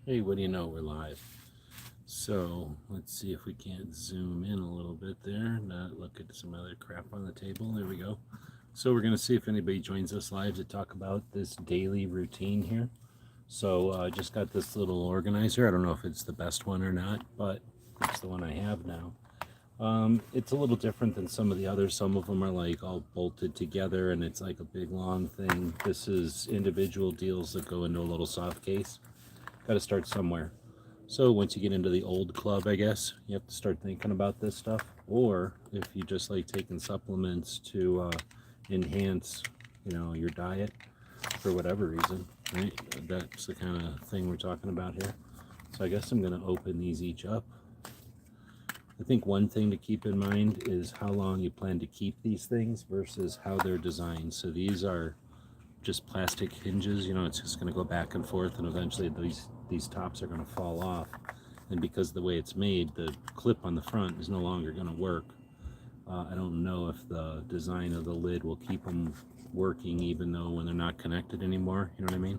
Hey, what do you know? We're live. So let's see if we can't zoom in a little bit there. Not look at some other crap on the table. There we go. So we're going to see if anybody joins us live to talk about this daily routine here. So I just got this little organizer. I don't know if it's the best one or not, but it's the one I have now. It's a little different than some of the others. Some of them are like all bolted together and it's like a big long thing. This is individual deals that go into a little soft case. Got to start somewhere. So once you get into the old club, I guess, you have to start thinking about this stuff. Or if you just like taking supplements to enhance, your diet for whatever reason, right? That's the kind of thing we're talking about here. So I guess I'm going to open these each up. I think one thing to keep in mind is how long you plan to keep these things versus how they're designed. So these are just plastic hinges, it's just going to go back and forth, and eventually these tops are going to fall off. And because of the way it's made, the clip on the front is no longer going to work. I don't know if the design of the lid will keep them working even though when they're not connected anymore, you know what I mean?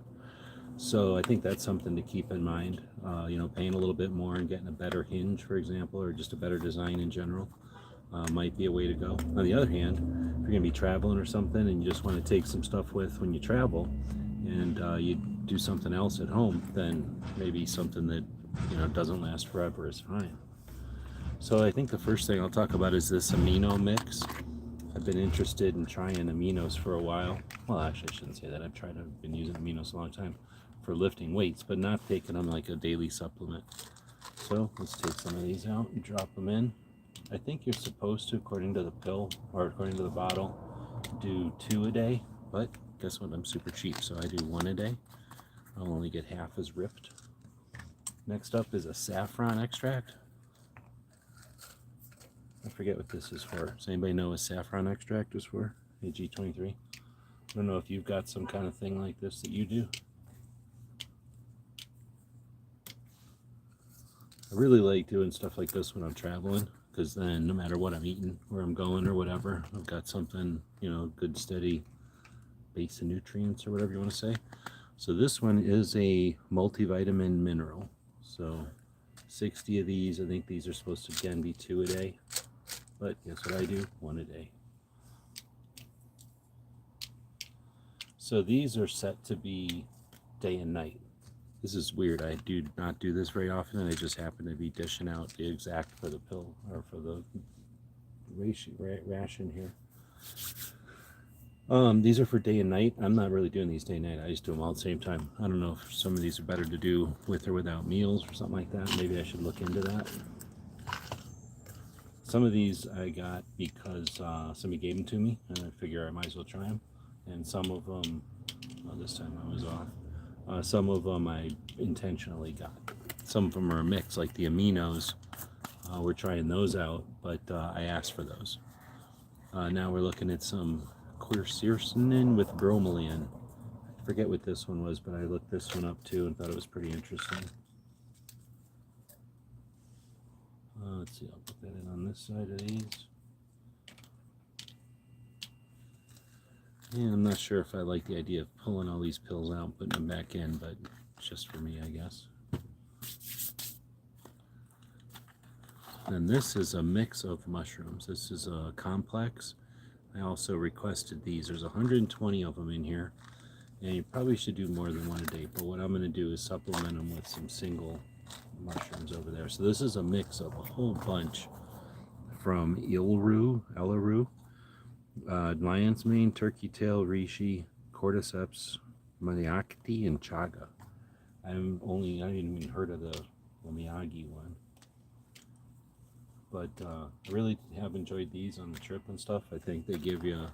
So I think that's something to keep in mind. Paying a little bit more and getting a better hinge, for example, or just a better design in general, might be a way to go. On the other hand, if you're going to be traveling or something and you just want to take some stuff with when you travel, and you do something else at home, then maybe something that doesn't last forever is fine. So I think the first thing I'll talk about is this amino mix. I've been interested in trying aminos for a while. Well, actually, I shouldn't say that. I've been using aminos a long time for lifting weights, but not taking them like a daily supplement. So let's take some of these out and drop them in. I think you're supposed to, according to the pill, or according to the bottle, do 2 a day, but guess what? I'm super cheap, so I do 1 a day. I'll only get half as ripped. Next up is a saffron extract. I forget what this is for. Does anybody know what saffron extract is for? AG23. I don't know if you've got some kind of thing like this that you do. I really like doing stuff like this when I'm traveling, because then no matter what I'm eating, where I'm going or whatever, I've got something, good steady base of nutrients or whatever you want to say. So this one is a multivitamin mineral. So 60 of these. I think these are supposed to again be 2 a day, but guess what I do? 1 a day. So these are set to be day and night. This is weird. I do not do this very often, and I just happen to be dishing out the exact for the pill, or for the ration here. These are for day and night. I'm not really doing these day and night. I just do them all at the same time. I don't know if some of these are better to do with or without meals or something like that. Maybe I should look into that. Some of these I got because somebody gave them to me, and I figure I might as well try them. And some of them, well, this time I was off. Some of them I intentionally got. Some of them are a mix, like the aminos. We're trying those out, but I asked for those. Now we're looking at some quercetin with bromelain. I forget what this one was, but I looked this one up too and thought it was pretty interesting. Let's see, I'll put that in on this side of these. Yeah, I'm not sure if I like the idea of pulling all these pills out and putting them back in, but it's just for me, I guess. And this is a mix of mushrooms. This is a complex. I also requested these. There's 120 of them in here, and you probably should do more than 1 a day, but what I'm going to do is supplement them with some single mushrooms over there. So this is a mix of a whole bunch from Elleru, lion's mane, turkey tail, reishi, cordyceps, maniacti, and chaga. I haven't even heard of the Miyagi one, but I really have enjoyed these on the trip and stuff. I think they give you a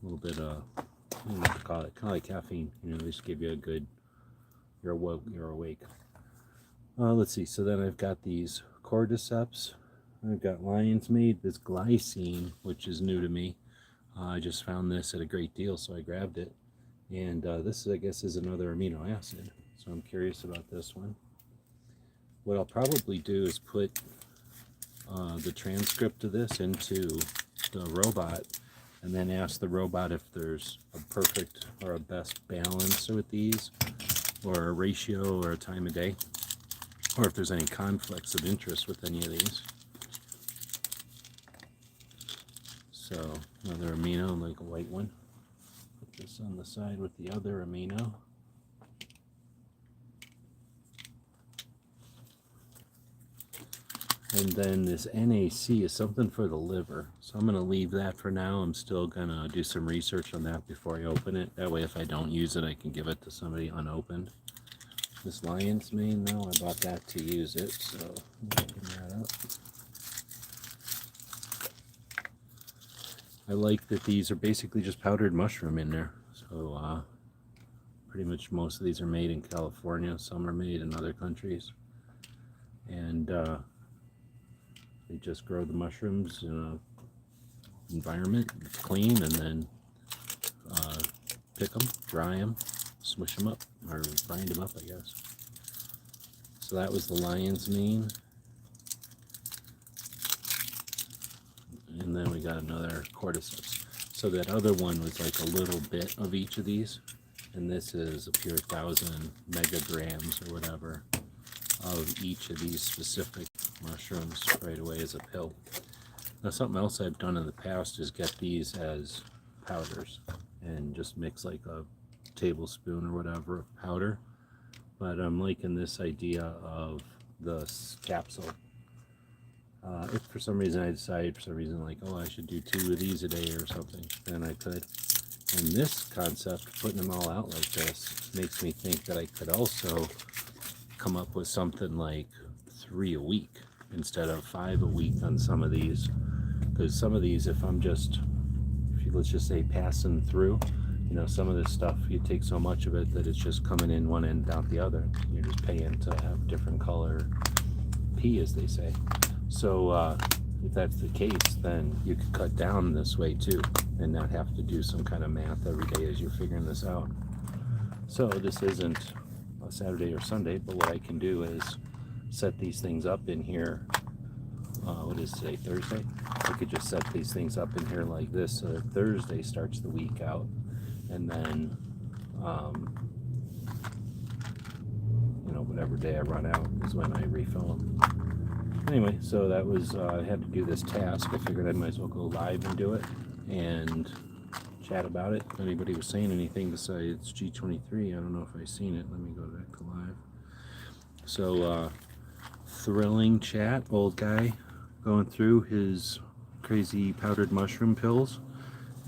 little bit of, I don't know what to call it, kind of like caffeine. They just give you a good, you're awake. Let's see. So then I've got these cordyceps. I've got lion's mane, this glycine, which is new to me. I just found this at a great deal, so I grabbed it. And this, I guess, is another amino acid. So I'm curious about this one. What I'll probably do is put the transcript of this into the robot, and then ask the robot if there's a perfect or a best balance with these. or a ratio or a time of day, or if there's any conflicts of interest with any of these. So another amino, like a white one. Put this on the side with the other amino. And then this NAC is something for the liver. So I'm going to leave that for now. I'm still going to do some research on that before I open it. That way if I don't use it, I can give it to somebody unopened. This lion's mane, though, I bought that to use it. So open that up. I like that these are basically just powdered mushroom in there. So pretty much most of these are made in California. Some are made in other countries. And they just grow the mushrooms in an environment, clean, and then pick them, dry them, smush them up, or grind them up, I guess. So that was the lion's mane. And then we got another cordyceps. So that other one was like a little bit of each of these, and this is a pure 1,000 megagrams or whatever of each of these specific mushrooms right away as a pill. Now something else I've done in the past is get these as powders and just mix like a tablespoon or whatever of powder, but I'm liking this idea of the capsule. If for some reason I decide like, oh, I should do 2 of these a day or something, then I could. And this concept, putting them all out like this, makes me think that I could also come up with something like 3 a week instead of 5 a week on some of these, because some of these, if you let's just say passing through, you know, some of this stuff, you take so much of it that it's just coming in one end out the other. You're just paying to have different color pee, as they say. So if that's the case, then you could cut down this way too and not have to do some kind of math every day as you're figuring this out. So this isn't a Saturday or Sunday, but what I can do is set these things up in here. What is today, Thursday? I could just set these things up in here like this so that Thursday starts the week out, and then you know, whatever day I run out is when I refill them. Anyway, so that was I had to do this task. I figured I might as well go live and do it and chat about it. If anybody was saying anything besides G23, I don't know if I've seen it. Let me go back to live. So thrilling chat, old guy going through his crazy powdered mushroom pills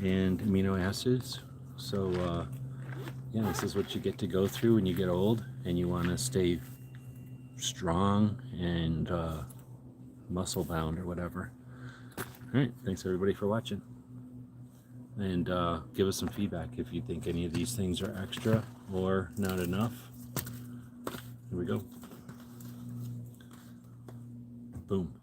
and amino acids. So yeah, this is what you get to go through when you get old and you want to stay strong and muscle bound or whatever. Alright, thanks everybody for watching, and give us some feedback if you think any of these things are extra or not enough. Here we go. Boom.